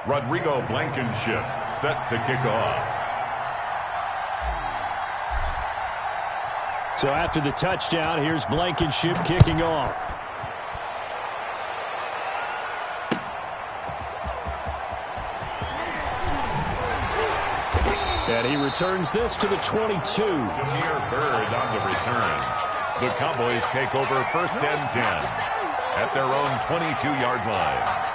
Rodrigo Blankenship set to kick off. So after the touchdown, here's Blankenship kicking off. And he returns this to the 22. Jameer Byrd on the return. The Cowboys take over first and 10 at their own 22-yard line.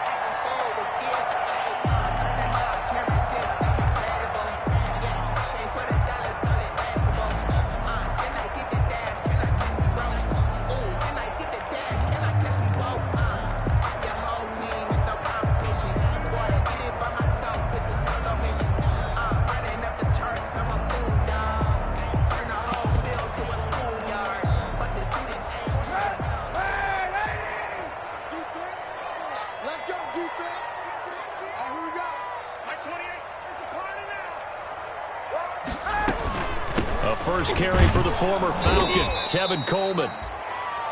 First carry for the former Falcon, Tevin Coleman.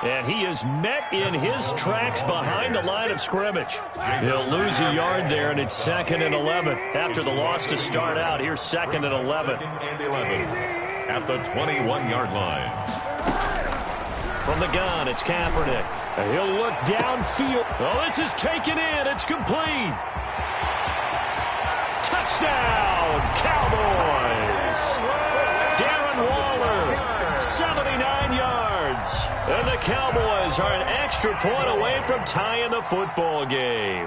And he is met in his tracks behind the line of scrimmage. He'll lose a yard there, and it's 2nd and 11. After the loss to start out, here's 2nd and 11. 2nd and 11 at the 21-yard line. From the gun, it's Kaepernick. He'll look downfield. Oh, this is taken in. It's complete. Touchdown, Cowboys. Waller, 79 yards. And the Cowboys are an extra point away from tying the football game.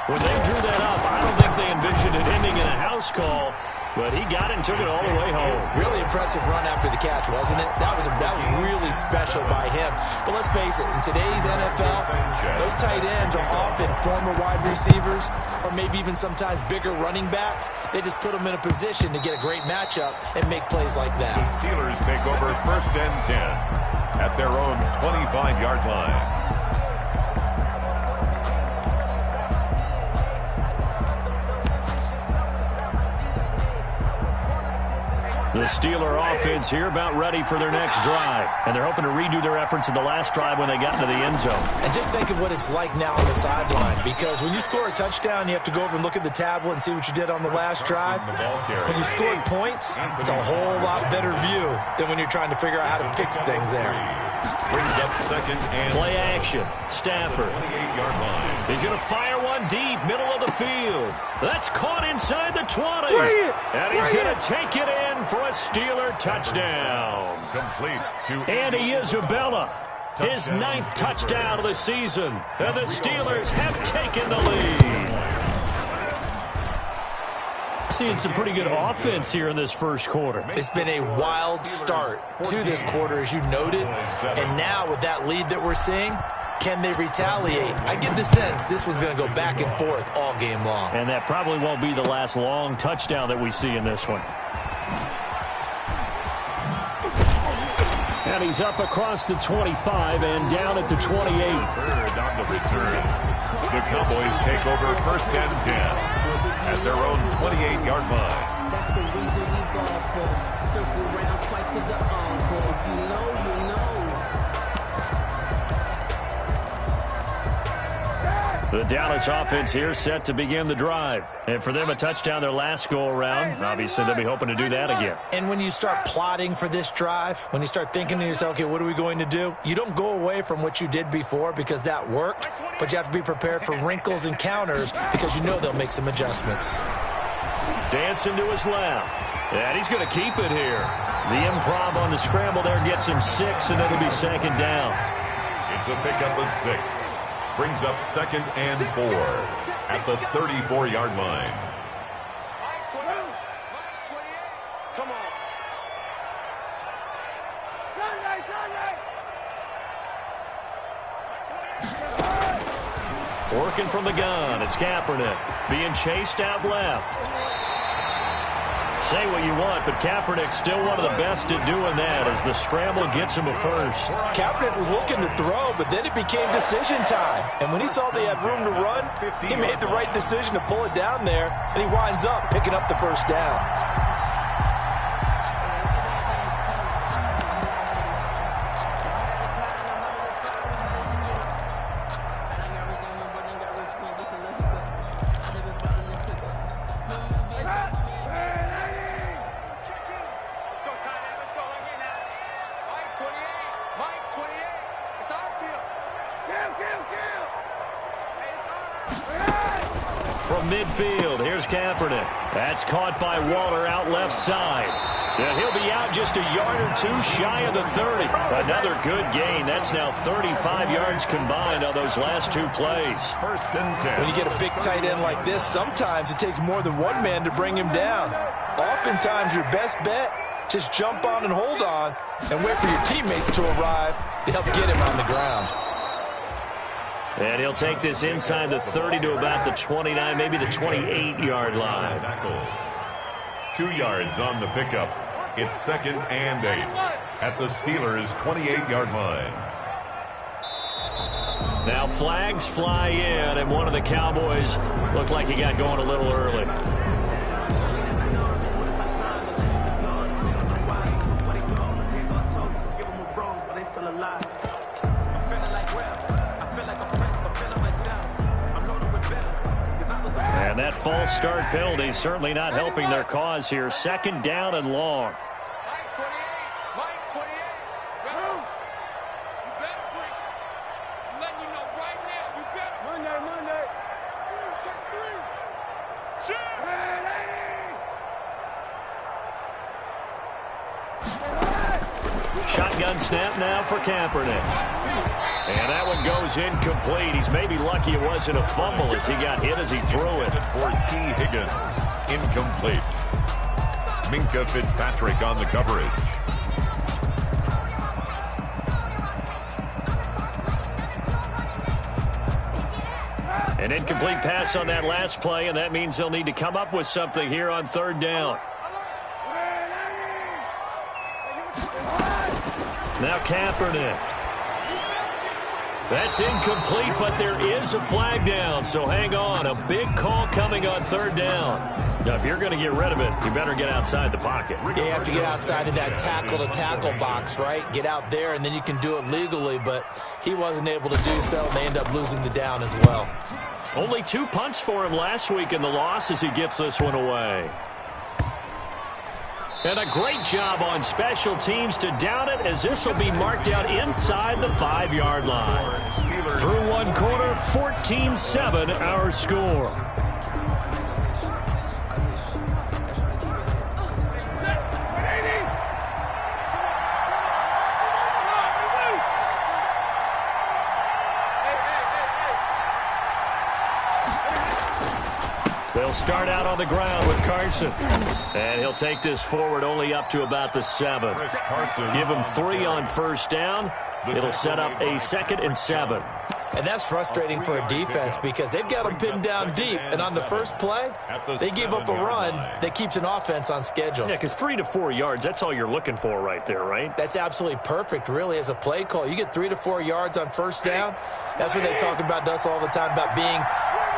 When they drew that up, I don't think they envisioned it ending in a house call, but he got it and took it all the way home. Really impressive run after the catch, wasn't it? That was really special by him. But let's face it, in today's NFL, those tight ends are often former wide receivers or maybe even sometimes bigger running backs. They just put them in a position to get a great matchup and make plays like that. The Steelers take over first and 10 at their own 25-yard line. The Steeler offense here about ready for their next drive. And they're hoping to redo their efforts in the last drive when they got into the end zone. And just think of what it's like now on the sideline. Because when you score a touchdown, you have to go over and look at the tablet and see what you did on the last drive. When you scored points, it's a whole lot better view than when you're trying to figure out how to fix things there. Brings up 2nd and play action. Stafford. 28-yard line. He's going to fire one deep, middle of the field. That's caught inside the 20. And he's going to take it in for a Steeler touchdown. Complete to Andy Isabella. His 9th touchdown of the season. And the Steelers have taken the lead. Seeing some pretty good offense here in this first quarter. It's been a wild start to this quarter, as you noted. And now with that lead that we're seeing, can they retaliate? I get the sense this one's going to go back and forth all game long. And that probably won't be the last long touchdown that we see in this one. And he's up across the 25 and down at the 28. Bird on the return. The Cowboys take over first and 10 at their own 28-yard line. That's the reason we ball for. Circle around twice for the encore. If you know, you know. The Dallas offense here set to begin the drive. And for them, a touchdown their last go-around. Obviously, they'll be hoping to do that again. And when you start plotting for this drive, when you start thinking to yourself, okay, what are we going to do? You don't go away from what you did before because that worked, but you have to be prepared for wrinkles and counters because you know they'll make some adjustments. Dancing to his left. And he's going to keep it here. The improv on the scramble there gets him 6, and it'll be 2nd down. It's a pickup of 6. Brings up 2nd and 4 at the 34-yard line. Come on. Working from the gun, it's Kaepernick. Being chased out left. Say what you want, but Kaepernick's still one of the best at doing that as the scramble gets him a first. Kaepernick was looking to throw, but then it became decision time. And when he saw they had room to run, he made the right decision to pull it down there, and he winds up picking up the first down. from midfield. Here's Kaepernick. That's caught by Waller out left side. And he'll be out just a yard or two shy of the 30. Another good gain. That's now 35 yards combined on those last two plays. 1st and 10. When you get a big tight end like this, sometimes it takes more than one man to bring him down. Oftentimes, your best bet, just jump on and hold on and wait for your teammates to arrive to help get him on the ground. And he'll take this inside the 30 to about the 29, maybe the 28-yard line. 2 yards on the pickup. It's 2nd and 8 at the Steelers' 28-yard line. Now flags fly in, and one of the Cowboys looked like he got going a little early. And that false start penalty certainly not helping their cause here. 2nd down and long. Shotgun snap now for Kaepernick. And that one goes incomplete. He's maybe lucky it wasn't a fumble as he got hit as he threw it. For T. Higgins, incomplete. Minka Fitzpatrick on the coverage. An incomplete pass on that last play, and that means they'll need to come up with something here on 3rd down. Now Kaepernick. That's incomplete, but there is a flag down, so hang on. A big call coming on 3rd down. Now, if you're going to get rid of it, you better get outside the pocket. Yeah, you have to get outside of that tackle-to-tackle box, right? Get out there, and then you can do it legally, but he wasn't able to do so, and they end up losing the down as well. Only 2 punts for him last week in the loss as he gets this one away. And a great job on special teams to down it, as this will be marked out inside the 5-yard line. Through one quarter, 14-7 our score. They'll start out on the ground with Carson. And he'll take this forward only up to about the 7. Give him 3 on 1st down. It'll set up a 2nd and 7. And that's frustrating for a defense because they've got them pinned down deep. And on the first play, they gave up a run that keeps an offense on schedule. Yeah, because 3 to 4 yards, that's all you're looking for right there, right? That's absolutely perfect, really, as a play call. You get 3 to 4 yards on 1st down. That's what they talk about us all the time, about being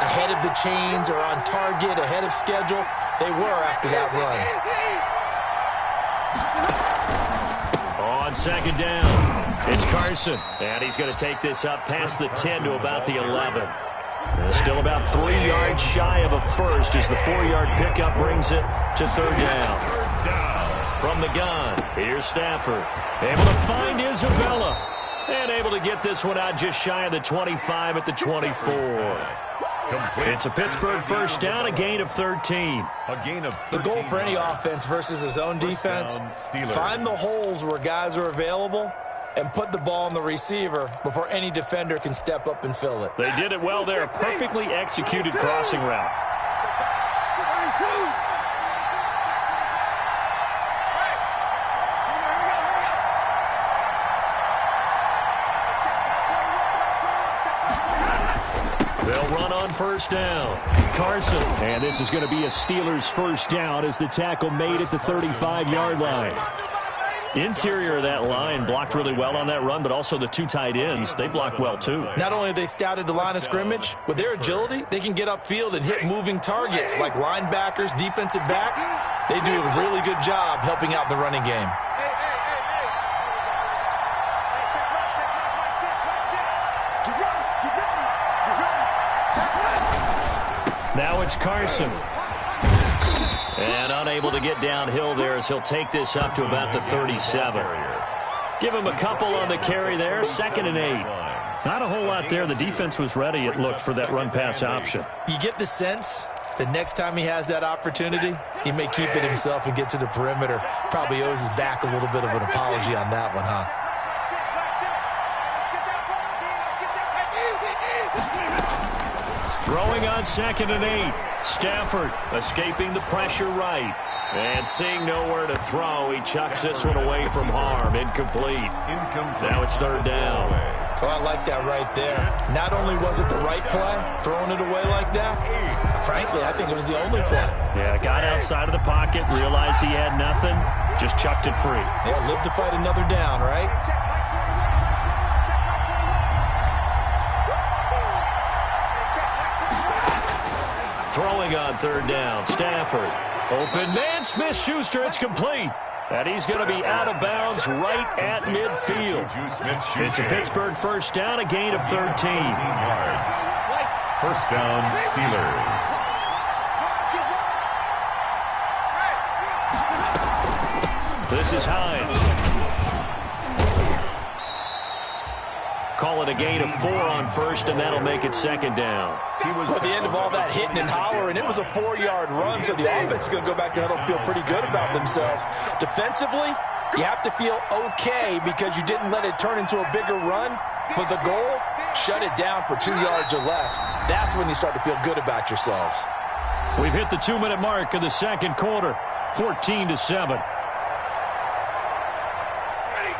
ahead of the chains or on target, ahead of schedule. They were after that run. On 2nd down. It's Carson, and he's going to take this up past the 10 to about the 11. Still about 3 yards shy of a first as the 4-yard pickup brings it to 3rd down. From the gun, here's Stafford. Able to find Isabella, and able to get this one out just shy of the 25 at the 24. It's a Pittsburgh 1st down, a gain of 13. The goal for any offense versus his own defense, find the holes where guys are available and put the ball on the receiver before any defender can step up and fill it. They did it well there. A perfectly executed crossing route. They'll run on 1st down. Carson. And this is going to be a Steelers 1st down as the tackle made at the 35-yard line. Interior of that line blocked really well on that run, but also the 2 tight ends, they blocked well too. Not only have they scouted the line of scrimmage, with their agility, they can get upfield and hit moving targets like linebackers, defensive backs. They do a really good job helping out the running game. Now it's Carson. And unable to get downhill there as he'll take this up to about the 37. Give him a couple on the carry there, 2nd and 8. Not a whole lot there. The defense was ready, it looked, for that run-pass option. You get the sense the next time he has that opportunity, he may keep it himself and get to the perimeter. Probably owes his back a little bit of an apology on that one, huh? Throwing on 2nd and 8. Stafford escaping the pressure right. And seeing nowhere to throw, he chucks this one away from harm. Incomplete. Now it's 3rd down. Oh, I like that right there. Not only was it the right play, throwing it away like that, frankly, I think it was the only play. Yeah, got outside of the pocket, realized he had nothing, just chucked it free. Yeah, live to fight another down, right? Throwing on 3rd down, Stafford. Open man, Smith-Schuster, it's complete. And he's going to be out of bounds right at midfield. It's a Pittsburgh 1st down, a gain of 13. 13 yards. 1st down, Steelers. This is Hines. Call it a gain of 4 on 1st, and that'll make it 2nd down. At the end of all that hitting and hollering, it was a 4-yard run, so the offense is going to go back to huddle and feel pretty good about themselves. Defensively, you have to feel okay because you didn't let it turn into a bigger run, but the goal, shut it down for 2 yards or less. That's when you start to feel good about yourselves. We've hit the 2-minute mark of the 2nd quarter, 14-7.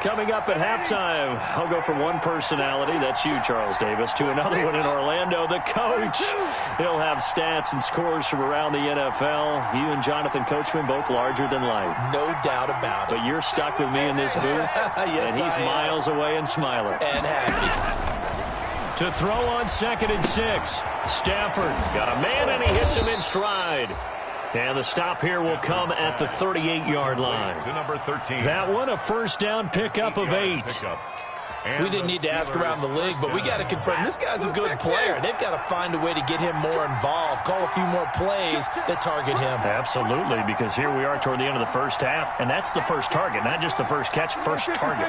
Coming up at halftime, I'll go from one personality, that's you, Charles Davis, to another one in Orlando, the coach. He'll have stats and scores from around the NFL. You and Jonathan Coachman, both larger than life. No doubt about it. But you're stuck with me in this booth, yes, and he's miles away and smiling. And happy. To throw on 2nd and 6. Stafford got a man, and he hits him in stride. And the stop here will come at the 38-yard line. To number 13. That one, a 1st down pickup of 8. We didn't need to ask around the league, but we got to confirm this guy's a good player. They've got to find a way to get him more involved, call a few more plays that target him. Absolutely, because here we are toward the end of the 1st half, and that's the first target, not just the first catch, first target.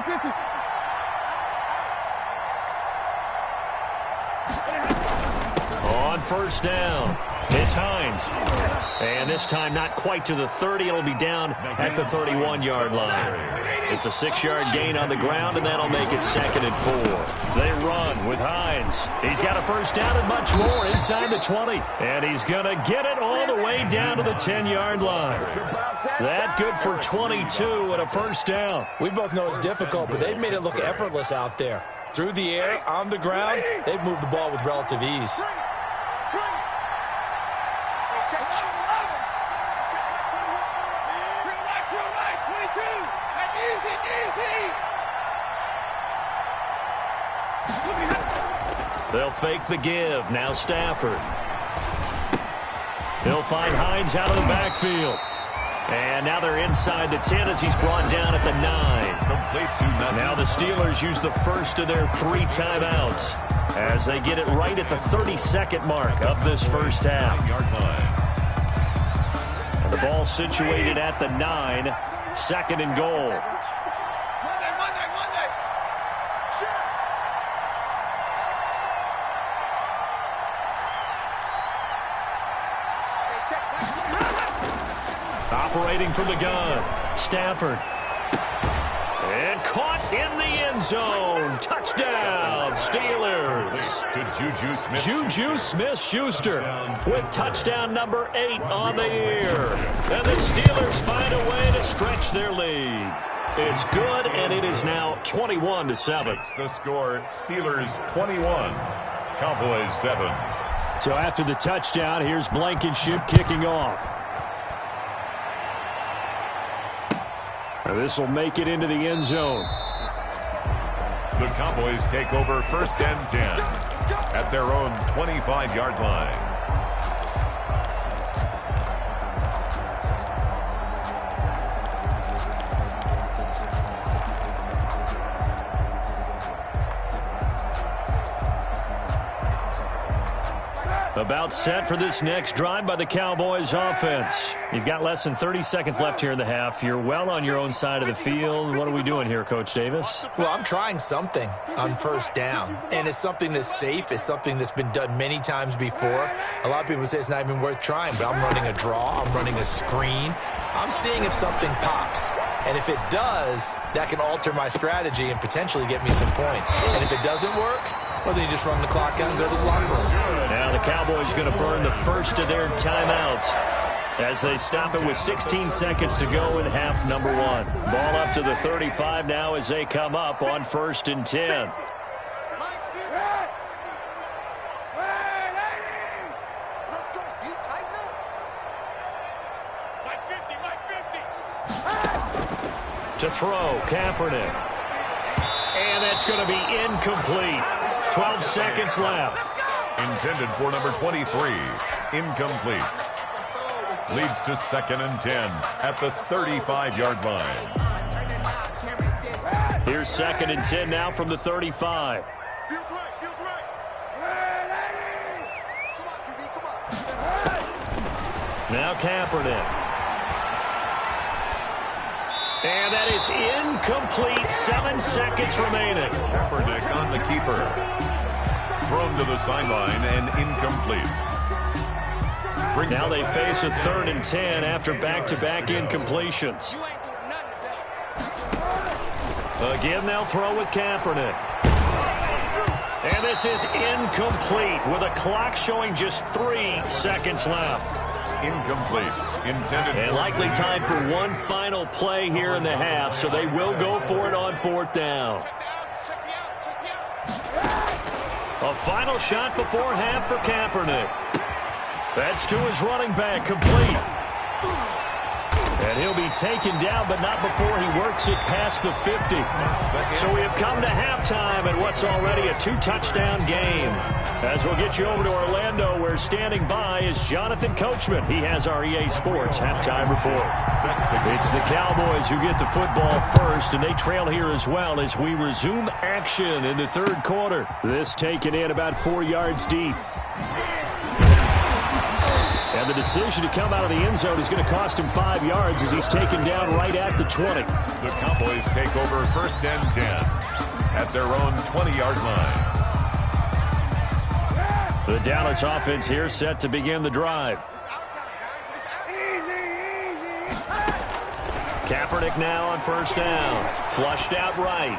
On 1st down, it's Hines. And this time not quite to the 30. It'll be down at the 31-yard line. It's a 6-yard gain on the ground, and that'll make it 2nd and 4. They run with Hines. He's got a 1st down and much more inside the 20. And he's going to get it all the way down to the 10-yard line. That good for 22 and a 1st down. We both know it's difficult, but they've made it look effortless out there. Through the air, on the ground, they've moved the ball with relative ease. They'll fake the give. Now Stafford. He'll find Hines out of the backfield. And now they're inside the 10 as he's brought down at the 9. Now the Steelers use the first of their 3 timeouts as they get it right at the 32nd mark of this 1st half. The ball situated at the 9, 2nd and goal. Operating from the gun, Stafford. And caught in the end zone. Touchdown, Steelers. To Juju Smith-Schuster with touchdown number 8 on the year. And the Steelers find a way to stretch their lead. It's good, and it is now 21-7. The score, Steelers 21, Cowboys 7. So after the touchdown, here's Blankenship kicking off. This will make it into the end zone. The Cowboys take over 1st and 10 at their own 25-yard line. About set for this next drive by the Cowboys offense. You've got less than 30 seconds left here in the half. You're well on your own side of the field. What are we doing here, Coach Davis? Well, I'm trying something on first down, and it's something that's safe. It's something that's been done many times before. A lot of people say it's not even worth trying, but I'm running a draw. I'm running a screen. I'm seeing if something pops. And if it does, that can alter my strategy and potentially get me some points. And if it doesn't work, well, then you just run the clock out and go to the locker room. Now the Cowboys going to burn the first of their timeouts as they stop it with 16 seconds to go in half number 1. Ball up to the 35 now as they come up on 1st and 10. To throw, Kaepernick. And that's going to be incomplete. 12 seconds left. Intended for number 23. Incomplete. Leads to 2nd and 10 at the 35-yard line. Here's 2nd and 10 now from the 35. Now Kaepernick. And that is incomplete. 7 seconds remaining. Kaepernick on the keeper. Thrown to the sideline and incomplete. Now they face a 3rd and 10 after back-to-back incompletions. Again, they'll throw with Kaepernick. And this is incomplete with a clock showing just 3 seconds left. Incomplete. Intended. And likely time for one final play here in the half, so they will go for it on 4th down. A final shot before half for Kaepernick. That's to his running back, complete. And he'll be taken down, but not before he works it past the 50. So we have come to halftime in what's already a 2-touchdown game. As we'll get you over to Orlando, where standing by is Jonathan Coachman. He has our EA Sports halftime report. It's the Cowboys who get the football first, and they trail here as well as we resume action in the 3rd quarter. This taken in about 4 yards deep. And the decision to come out of the end zone is going to cost him 5 yards as he's taken down right at the 20. The Cowboys take over 1st and 10 at their own 20-yard line. The Dallas offense here set to begin the drive. Kaepernick now on 1st down. Flushed out right.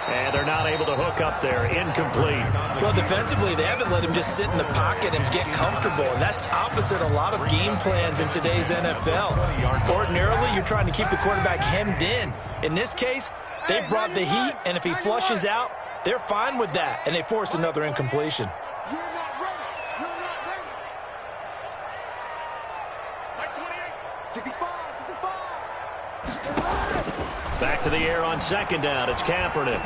And they're not able to hook up there. Incomplete. Well, defensively, they haven't let him just sit in the pocket and get comfortable. And that's opposite a lot of game plans in today's NFL. Ordinarily, you're trying to keep the quarterback hemmed in. In this case, they brought the heat, and if he flushes out, they're fine with that. And they force another incompletion. Back to the air on 2nd down. It's Kaepernick.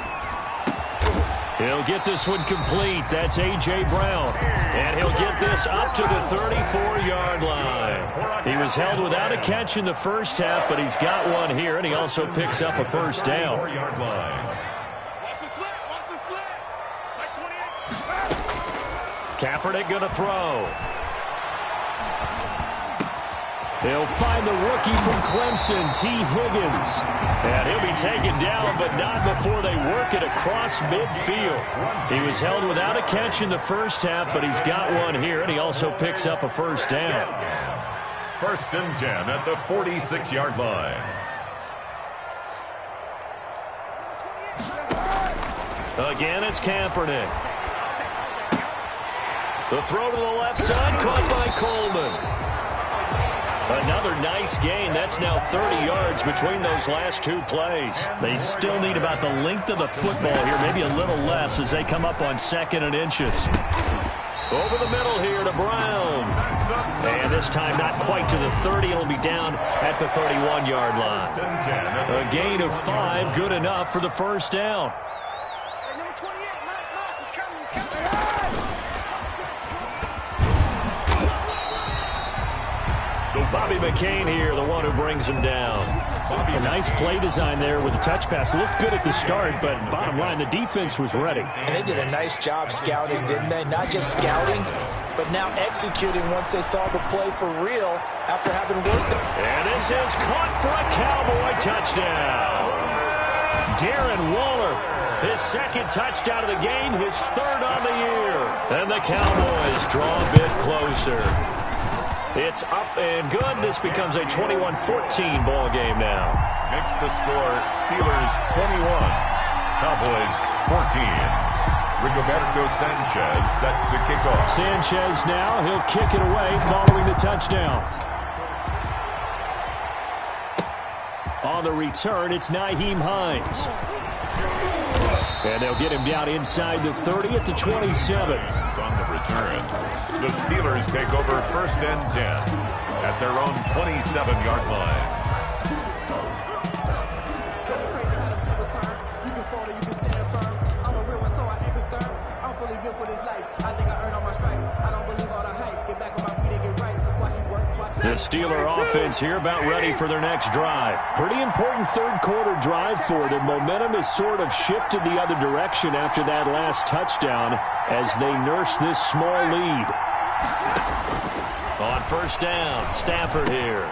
He'll get this one complete. That's A.J. Brown. And he'll get this up to the 34-yard line. He was held without a catch in the first half, but he's got one here, and he also picks up a 1st down. Kaepernick going to throw. He'll find the rookie from Clemson, T. Higgins. And he'll be taken down, but not before they work it across midfield. He was held without a catch in the first half, but he's got one here, and he also picks up a 1st down. 1st and 10 at the 46-yard line. Again, it's Kaepernick. The throw to the left side, caught by Coleman. Another nice gain. That's now 30 yards between those last 2 plays. They still need about the length of the football here, maybe a little less as they come up on 2nd and inches. Over the middle here to Brown. And this time not quite to the 30. It'll be down at the 31-yard line. A gain of 5, good enough for the 1st down. Bobby McCain here, the one who brings him down. A nice play design there with the touch pass. Looked good at the start, but bottom line, the defense was ready. And they did a nice job scouting, didn't they? Not just scouting, but now executing once they saw the play for real after having worked it. And this is caught for a Cowboy touchdown. Darren Waller, his second touchdown of the game, his third on the year. And the Cowboys draw a bit closer. It's up and good. This becomes a 21-14 ball game now. Makes the score Steelers 21, Cowboys 14. Rigoberto Sanchez set to kick off. Sanchez now, he'll kick it away following the touchdown. On the return, it's Nyheim Hines. And they'll get him down inside the 30 at the 27. On the return, the Steelers take over first and 10 at their own 27-yard line. The Steeler offense here about ready for their next drive. Pretty important third quarter drive for them. Momentum has sort of shifted the other direction after that last touchdown as they nurse this small lead. On first down, Stafford here.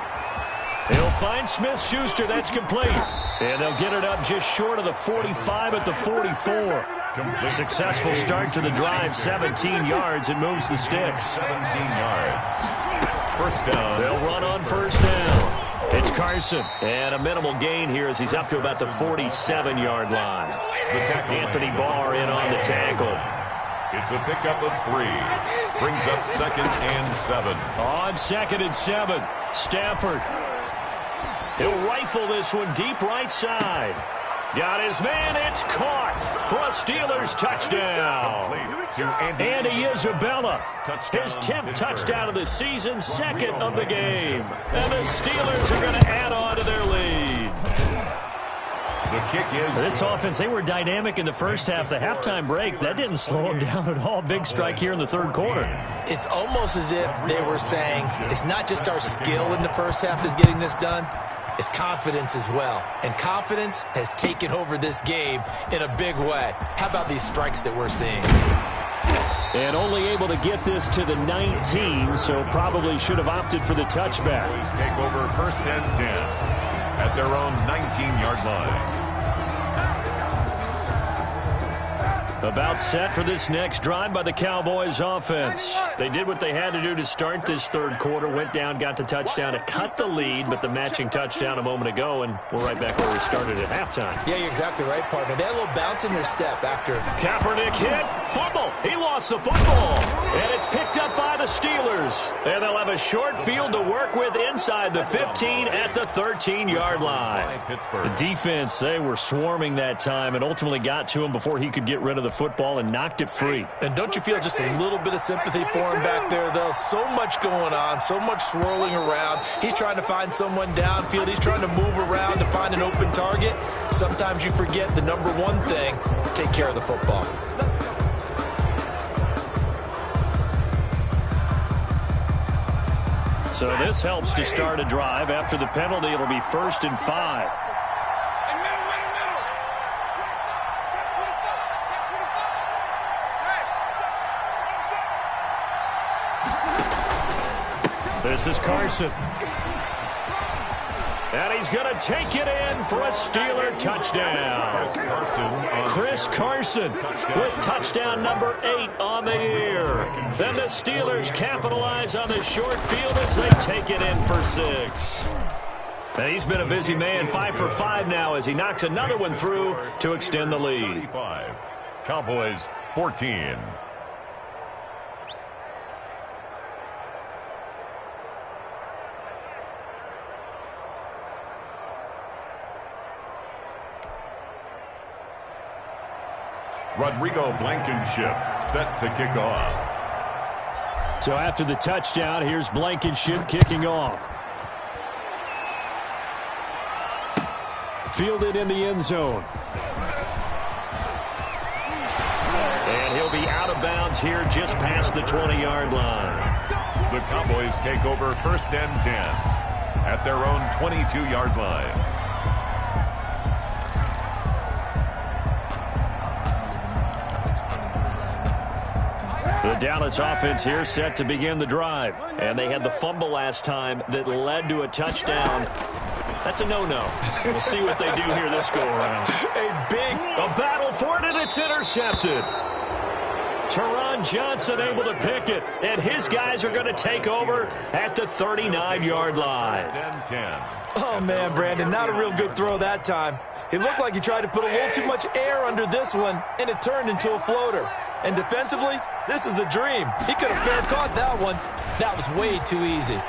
He'll find Smith-Schuster. That's complete. And they'll get it up just short of the 45 at the 44. Successful start to the drive, 17 yards, and moves the sticks. 17 yards. First down. They'll run on first down. It's Carson. And a minimal gain here as he's up to about the 47-yard line. Anthony Barr in on the tackle. It's a pickup of 3. Brings up 2nd and 7. On 2nd and 7. Stafford. He'll rifle this one deep right side. Got his man. It's caught for a Steelers touchdown. Andy Isabella, his 10th touchdown of the season, 2nd of the game. And the Steelers are going to add on to their lead. The kick is this offense, they were dynamic in the first half. The halftime break, that didn't slow them down at all. Big strike here in the third quarter. It's almost as if they were saying, it's not just our skill in the first half that's getting this done. It's confidence as well. And confidence has taken over this game in a big way. How about these strikes that we're seeing? And only able to get this to the 19, so probably should have opted for the touchback. Take over first and 10 at their own 19-yard line. About set for this next drive by the Cowboys offense. They did what they had to do to start this third quarter. Went down, got the touchdown to cut the lead, but the matching touchdown a moment ago, and we're right back where we started at halftime. Yeah, you're exactly right, partner. They had a little bounce in their step after. Kaepernick hit. Fumble. He lost the football. And it's picked up by the Steelers. And they'll have a short field to work with inside the 15 at the 13-yard line. The defense, they were swarming that time and ultimately got to him before he could get rid of the football and knocked it free. And don't you feel just a little bit of sympathy for him back there, though? So much going on, so much swirling around. He's trying to find someone downfield. He's trying to move around to find an open target. Sometimes you forget the number one thing, take care of the football. So this helps to start a drive. After the penalty, it'll be 1st and 5. This is Carson. And he's going to take it in for a Steeler touchdown. Chris Carson with touchdown number 8 on the year. Then the Steelers capitalize on the short field as they take it in for 6. And he's been a busy man, 5 for 5 now as he knocks another one through to extend the lead. Cowboys 14. Rodrigo Blankenship set to kick off. So after the touchdown, here's Blankenship kicking off. Fielded in the end zone. And he'll be out of bounds here just past the 20-yard line. The Cowboys take over 1st and 10 at their own 22-yard line. The Dallas offense here set to begin the drive. And they had the fumble last time that led to a touchdown. That's a no-no. We'll see what they do here this go-around. A battle for it, and it's intercepted. Teron Johnson able to pick it, and his guys are going to take over at the 39-yard line. Oh, man, Brandon, not a real good throw that time. It looked like he tried to put a little too much air under this one, and it turned into a floater. And defensively, this is a dream. He could have fair caught that one. That was way too easy.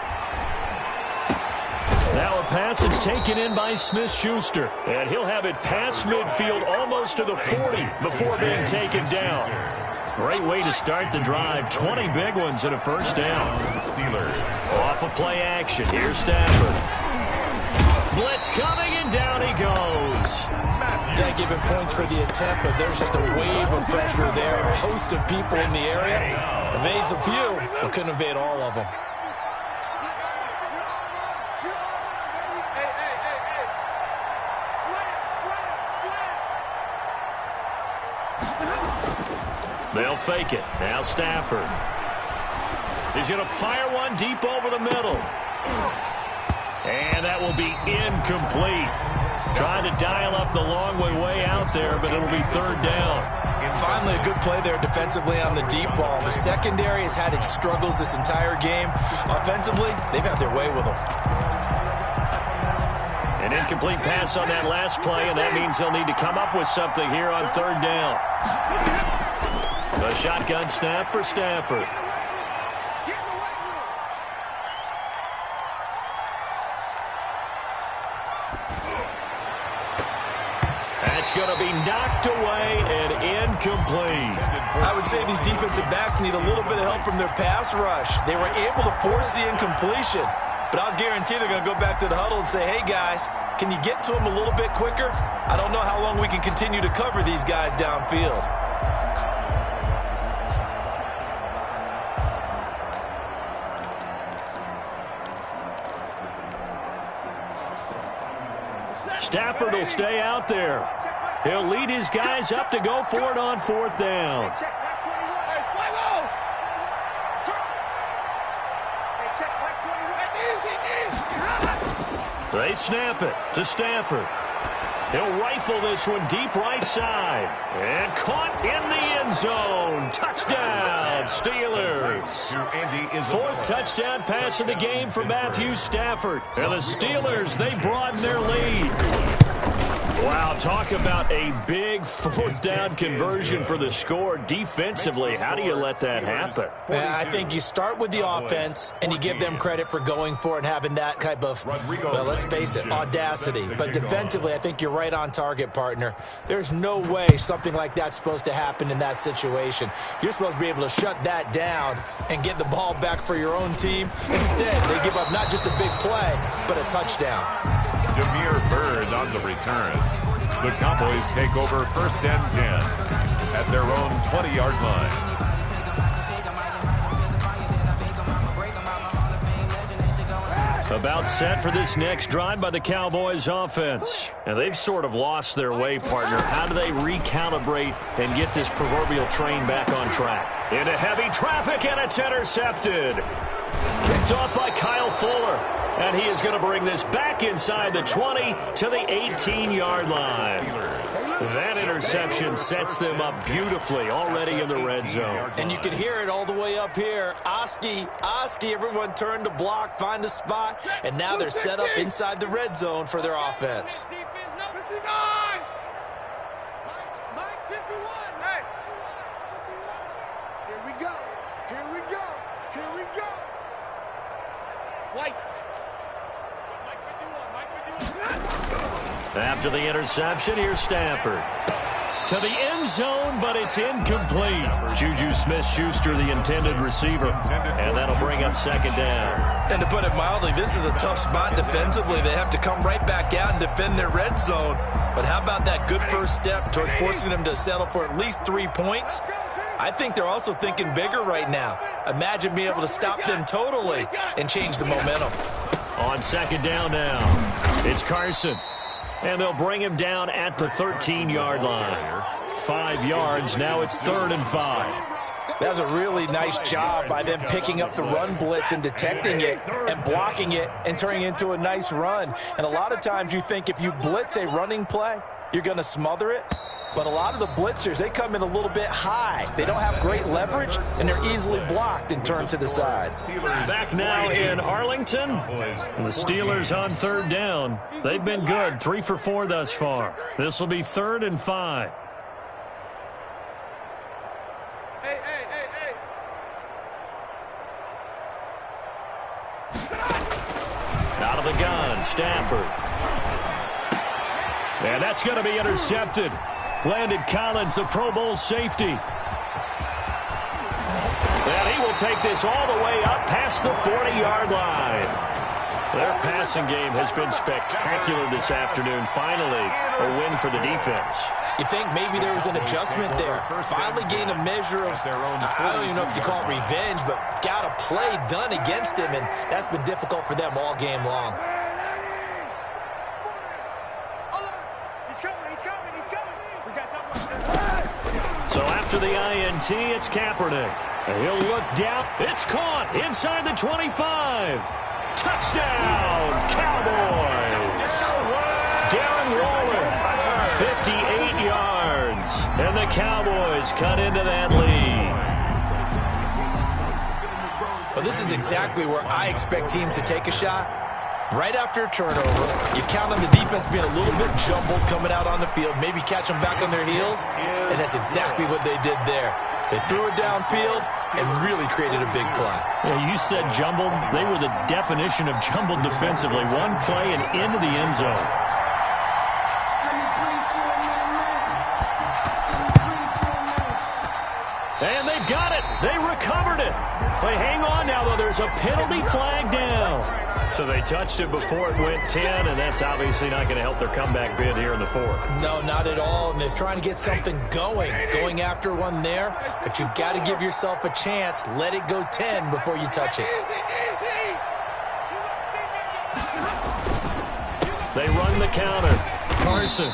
Now a passage taken in by Smith-Schuster, and he'll have it past midfield almost to the 40 before being taken down. Great way to start the drive. 20 big ones and a first down. Steelers. Off of play action. Here's Stafford. Blitz coming, and down he goes. Got to give him points for the attempt, but there's just a wave of pressure there. A host of people in the area. Evades a few, but couldn't evade all of them. They'll fake it. Now Stafford. He's going to fire one deep over the middle. And that will be incomplete. Trying to dial up the long way out there, but it'll be third down. Finally, a good play there defensively on the deep ball. The secondary has had its struggles this entire game. Offensively, they've had their way with them. An incomplete pass on that last play, and that means they'll need to come up with something here on third down. The shotgun snap for Stafford. That's going to be knocked away and incomplete. I would say these defensive backs need a little bit of help from their pass rush. They were able to force the incompletion, but I'll guarantee they're going to go back to the huddle and say, hey, guys, can you get to them a little bit quicker? I don't know how long we can continue to cover these guys downfield. Stafford will stay out there. He'll lead his guys up to go for it on fourth down. They snap it to Stafford. He'll rifle this one deep right side. And caught in the end zone. Touchdown, Steelers. Fourth touchdown pass of the game for Matthew Stafford. And the Steelers, they broaden their lead. Wow, talk about a big fourth down conversion for the score. Defensively, how do you let that happen? I think you start with the offense, and you give them credit for going for it and having that type of, well, let's face it, audacity. But defensively, I think you're right on target, partner. There's no way something like that's supposed to happen in that situation. You're supposed to be able to shut that down and get the ball back for your own team. Instead, they give up not just a big play, but a touchdown. Demir Bird on the return. The Cowboys take over first and 10 at their own 20-yard line. About set for this next drive by the Cowboys offense. And they've sort of lost their way, partner. How do they recalibrate and get this proverbial train back on track? Into heavy traffic, and it's intercepted. Picked off by Kyle Fuller. And he is going to bring this back inside the 20 to the 18-yard line. That interception sets them up beautifully already in the red zone. And you can hear it all the way up here. Oski, everyone turned to block, find a spot, and now they're set up inside the red zone for their offense. Mike 51. Hey. Here we go. Here we go. Here we go. White. After the interception, here's Stafford. To the end zone, but it's incomplete. Juju Smith-Schuster, the intended receiver. And that'll bring up second down. And to put it mildly, this is a tough spot defensively. They have to come right back out and defend their red zone. But how about that good first step towards forcing them to settle for at least 3 points? I think they're also thinking bigger right now. Imagine being able to stop them totally and change the momentum. On second down now, it's Carson. And they'll bring him down at the 13-yard line. 5 yards, now it's 3rd and 5. That was a really nice job by them picking up the run blitz and detecting it and blocking it and turning it into a nice run. And a lot of times you think if you blitz a running play, you're going to smother it. But a lot of the blitzers, they come in a little bit high. They don't have great leverage, and they're easily blocked and turned to the side. Back now in Arlington. The Steelers on third down. They've been good, 3 for 4 thus far. This will be 3rd and 5. Hey. Out of the gun, Stafford. And that's going to be intercepted. Landon Collins, the Pro Bowl safety. And he will take this all the way up past the 40-yard line. Their passing game has been spectacular this afternoon. Finally, a win for the defense. You think maybe there was an adjustment there. Finally gained a measure of, I don't even know if you call it revenge, but got a play done against him, and that's been difficult for them all game long. So after the INT, it's Kaepernick. And he'll look down. It's caught inside the 25. Touchdown, Cowboys. Darren Waller, 58 yards. And the Cowboys cut into that lead. Well, this is exactly where I expect teams to take a shot. Right after a turnover, you count on the defense being a little bit jumbled coming out on the field, maybe catch them back on their heels, and that's exactly what they did there. They threw it downfield and really created a big play. Yeah, you said jumbled. They were the definition of jumbled defensively. One play and into the end zone. And they've got it. They recovered it. They hang on now, though. There's a penalty flag down. So they touched it before it went 10, and that's obviously not going to help their comeback bid here in the 4th. No, not at all, and they're trying to get something going after one there, but you've got to give yourself a chance. Let it go 10 before you touch it. They run the counter. Carson.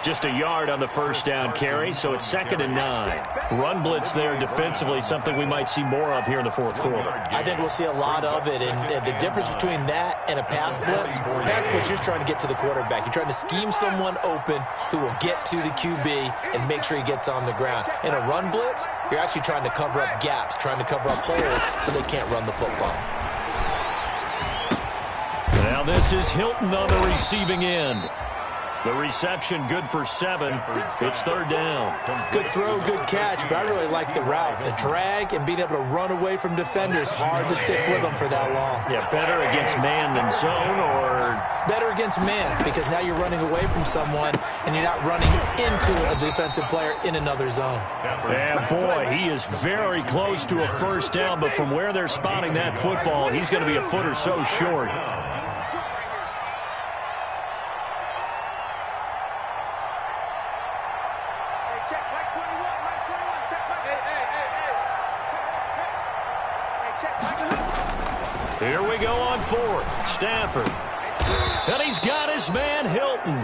Just a yard on the first down carry, so it's 2nd and 9. Run blitz there defensively, something we might see more of here in the 4th quarter. I think we'll see a lot of it, and the difference between that and a pass blitz, you're just trying to get to the quarterback. You're trying to scheme someone open who will get to the QB and make sure he gets on the ground. In a run blitz, you're actually trying to cover up gaps, trying to cover up holes so they can't run the football. Now this is Hilton on the receiving end. The reception good for 7. It's 3rd down. Good throw, good catch, but I really like the route. The drag and being able to run away from defenders. Hard to stick with them for that long. Yeah, better against man than zone, or? Better against man, because now you're running away from someone and you're not running into a defensive player in another zone. Yeah, boy, he is very close to a first down, but from where they're spotting that football, he's going to be a foot or so short. Here we go on 4th. Stafford. And he's got his man, Hilton.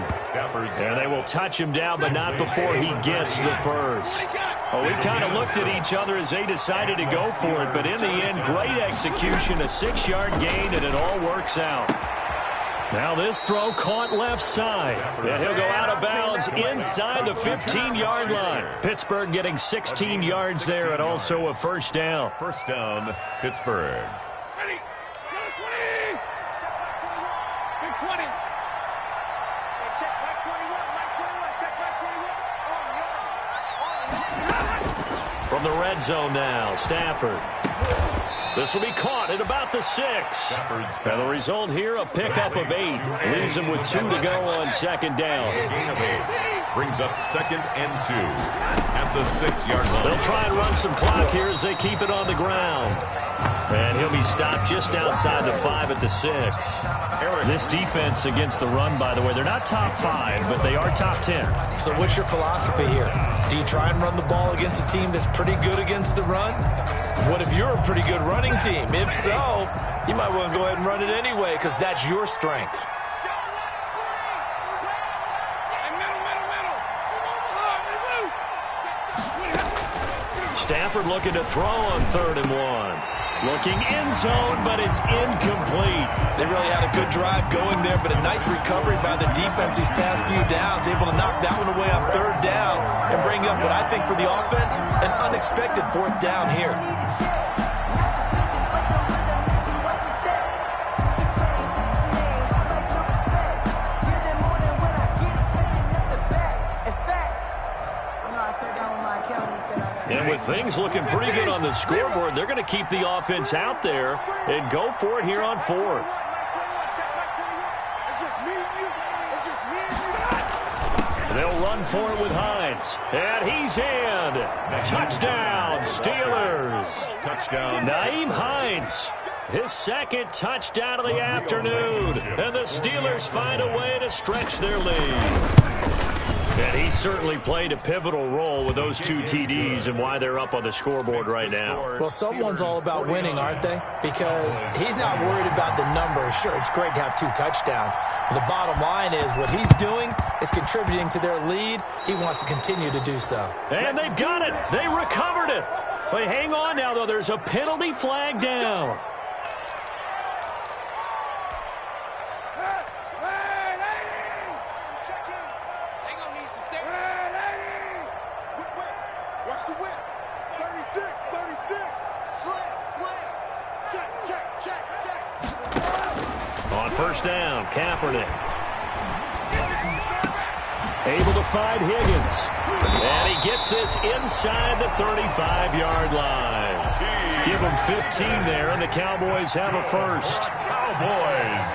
And they will touch him down, but not before he gets the first. Oh, we kind of looked at each other as they decided to go for it, but in the end, great execution, a 6-yard gain, and it all works out. Now this throw caught left side. And he'll go out of bounds inside the 15-yard line. Pittsburgh getting 16 yards there and also a first down. First down, Pittsburgh. Ready. Go 20. Check 20. Hey, check back 21. Mike 21. Check back 21. From the red zone now, Stafford. This will be caught at about the 6. And the result here, a pickup of 8. Leaves him with 2 to go on 2nd down. Gain of 8 brings up 2nd and 2 at the 6-yard line. They'll try and run some clock here as they keep it on the ground. And he'll be stopped just outside the 5 at the 6. This defense against the run, by the way, they're not top 5, but they are top 10. So what's your philosophy here? Do you try and run the ball against a team that's pretty good against the run? What if you're a pretty good running team? If so, you might want to go ahead and run it anyway because that's your strength. Stafford looking to throw on 3rd and 1. Looking end zone, but it's incomplete. They really had a good drive going there, but a nice recovery by the defense these past few downs, able to knock that one away on 3rd down and bring up what I think for the offense, an unexpected 4th down here. And with things looking pretty good on the scoreboard, they're going to keep the offense out there and go for it here on 4th. They'll run for it with Hines. And he's in. Touchdown, Steelers. Touchdown. Nyheim Hines, his 2nd touchdown of the afternoon. And the Steelers find a way to stretch their lead. And he certainly played a pivotal role with those 2 TDs and why they're up on the scoreboard right now. Well, someone's all about winning, aren't they? Because he's not worried about the number. Sure, it's great to have 2 touchdowns. But the bottom line is what he's doing is contributing to their lead. He wants to continue to do so. And they've got it. They recovered it. But hang on now, though. There's a penalty flag down. On 1st down, Kaepernick. Able to find Higgins. And he gets this inside the 35-yard line. Give him 15 there, and the Cowboys have a 1st. Cowboys.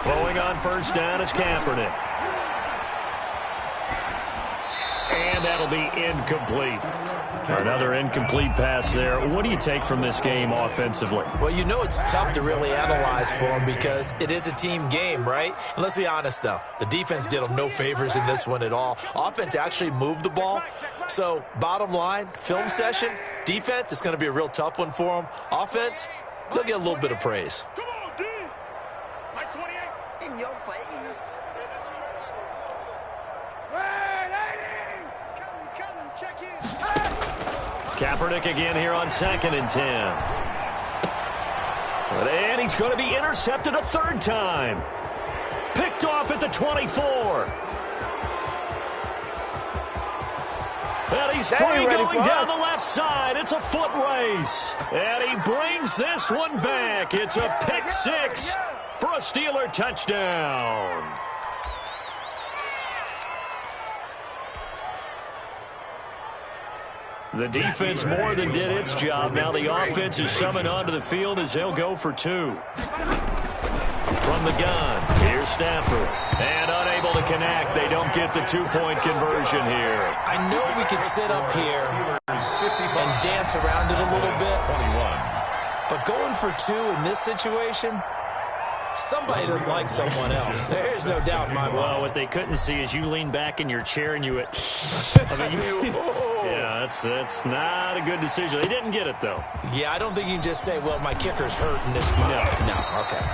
Throwing on 1st down is Kaepernick. And that'll be incomplete. Another incomplete pass there. What do you take from this game offensively? Well, you know it's tough to really analyze for them because it is a team game, right? And let's be honest, though. The defense did them no favors in this one at all. Offense actually moved the ball. So, bottom line, film session, defense, it's going to be a real tough one for them. Offense, they'll get a little bit of praise. Come on, D. Mike 28. In your face. He's coming. Check in. Kaepernick again here on 2nd and 10. And he's going to be intercepted a 3rd time. Picked off at the 24. And he's free going down the left side. It's a foot race. And he brings this one back. It's a pick 6 for a Steeler touchdown. The defense more than did its job. Now the offense is summoned onto the field as they'll go for 2. From the gun, here's Stafford. And unable to connect. They don't get the 2-point conversion here. I know we could sit up here and dance around it a little bit. 21. But going for 2 in this situation, somebody doesn't like someone else. There's no doubt in my mind. Well, what they couldn't see is you lean back in your chair and you went, yeah, that's not a good decision. They didn't get it, though. Yeah, I don't think you can just say, well, my kicker's hurt in this spot. No, okay.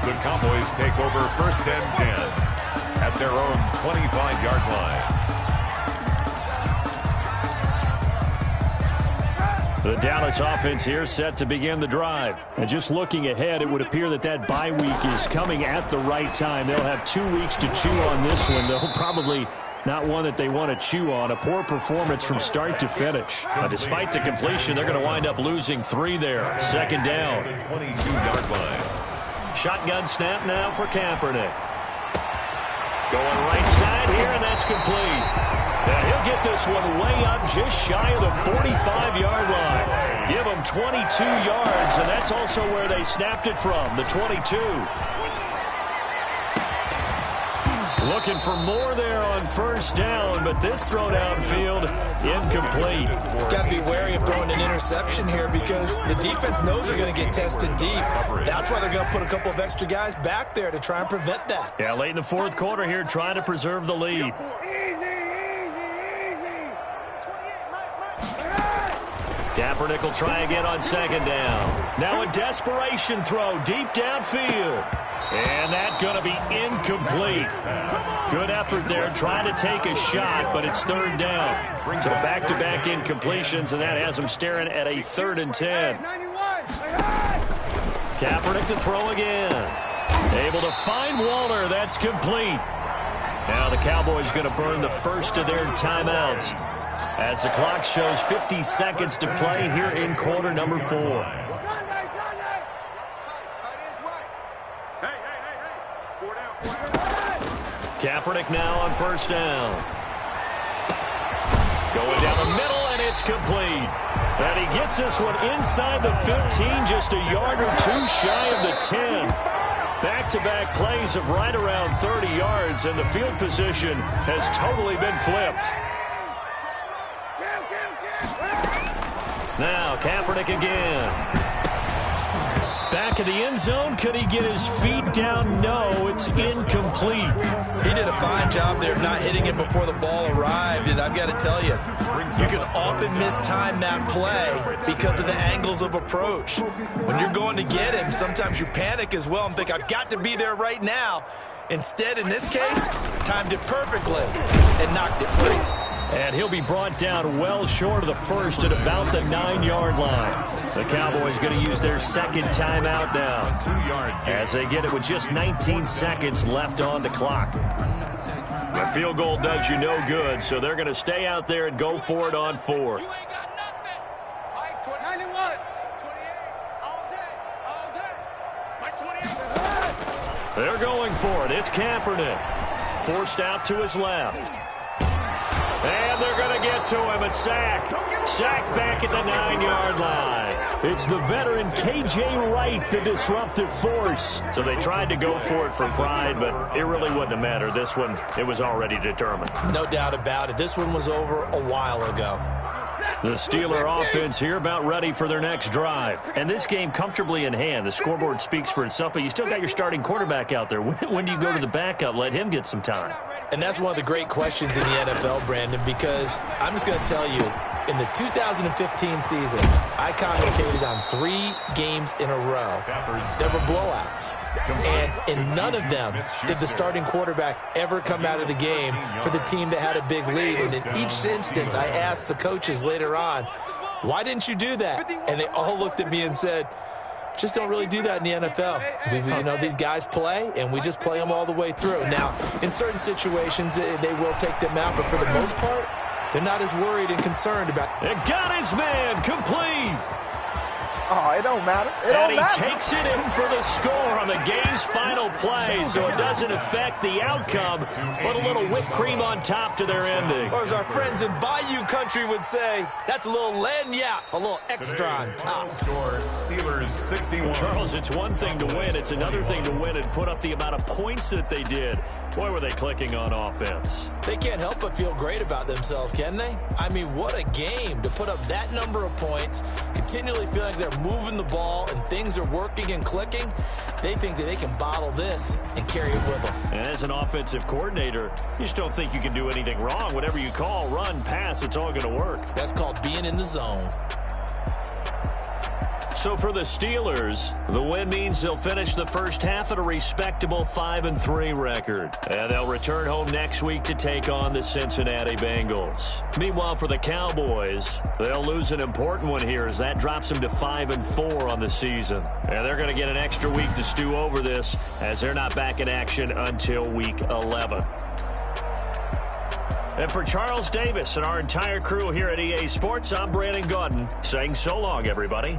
The Cowboys take over 1st and 10 at their own 25-yard line. The Dallas offense here set to begin the drive. And just looking ahead, it would appear that that bye week is coming at the right time. They'll have 2 weeks to chew on this one. They'll probably not one that they want to chew on. A poor performance from start to finish. Despite the completion, they're going to wind up losing 3 there. 2nd down. 22-yard line. Shotgun snap now for Kaepernick. Going right side here, and that's complete. And he'll get this one way up just shy of the 45-yard line. Give him 22 yards, and that's also where they snapped it from, the 22. Looking for more there on 1st down, but this throw downfield, incomplete. Got to be wary of throwing an interception here because the defense knows they're going to get tested deep. That's why they're going to put a couple of extra guys back there to try and prevent that. Yeah, late in the 4th quarter here, trying to preserve the lead. Kaepernick will try again on second down. Now a desperation throw deep downfield. And that's going to be incomplete. Good effort there trying to take a shot, but it's third down. So back-to-back incompletions, and that has him staring at a 3rd and 10. Kaepernick to throw again. Able to find Waller. That's complete. Now the Cowboys going to burn the first of their timeouts as the clock shows 50 seconds to play here in quarter number 4. Kaepernick now on first down. Going down the middle, and it's complete. And he gets this one inside the 15, just a yard or two shy of the 10. Back-to-back plays of right around 30 yards, and the field position has totally been flipped. Now Kaepernick again. Back in the end zone. Could he get his feet down? No, it's incomplete. He did a fine job there of not hitting it before the ball arrived. And I've got to tell you, you can often mistime that play because of the angles of approach. When you're going to get him, sometimes you panic as well and think, I've got to be there right now. Instead, in this case, timed it perfectly and knocked it free. And he'll be brought down well short of the first at about the 9-yard line. The Cowboys going to use their second timeout now as they get it with just 19 seconds left on the clock. The field goal does you no good, so they're going to stay out there and go for it on 4th. They're going for it. It's Kaepernick. Forced out to his left. And they're going to get to him. A sack. Sack back at the 9-yard line. It's the veteran K.J. Wright, the disruptive force. So they tried to go for it for pride, but it really wouldn't have mattered. This one, it was already determined. No doubt about it. This one was over a while ago. The Steeler offense here about ready for their next drive. And this game comfortably in hand. The scoreboard speaks for itself, but you still got your starting quarterback out there. When do you go to the backup? Let him get some time. And that's one of the great questions in the NFL, Brandon, because I'm just going to tell you, in the 2015 season, I commentated on 3 games in a row. There were blowouts. And in none of them did the starting quarterback ever come out of the game for the team that had a big lead. And in each instance, I asked the coaches later on, why didn't you do that? And they all looked at me and said, just don't really do that in the NFL. These guys play, and we just play them all the way through. Now, in certain situations, they will take them out, but for the most part, they're not as worried and concerned about it. Got his man complete. Oh, it don't matter. And he takes it in for the score on the game's final play, so it doesn't affect the outcome, but a little whipped cream on top to their ending. Or as our friends in Bayou Country would say, that's a little lagniappe, a little extra on top. Steelers 61. Charles, it's one thing to win. It's another thing to win and put up the amount of points that they did. Boy, were they clicking on offense. They can't help but feel great about themselves, can they? I mean, what a game to put up that number of points, continually feel like they're moving the ball and things are working and clicking. They think that they can bottle this and carry it with them. And as an offensive coordinator, you just don't think you can do anything wrong. Whatever you call, run, pass, it's all going to work. That's called being in the zone. So for the Steelers, the win means they'll finish the first half at a respectable 5-3 record. And they'll return home next week to take on the Cincinnati Bengals. Meanwhile, for the Cowboys, they'll lose an important one here as that drops them to 5-4 on the season. And they're going to get an extra week to stew over this as they're not back in action until week 11. And for Charles Davis and our entire crew here at EA Sports, I'm Brandon Gaudin saying so long, everybody.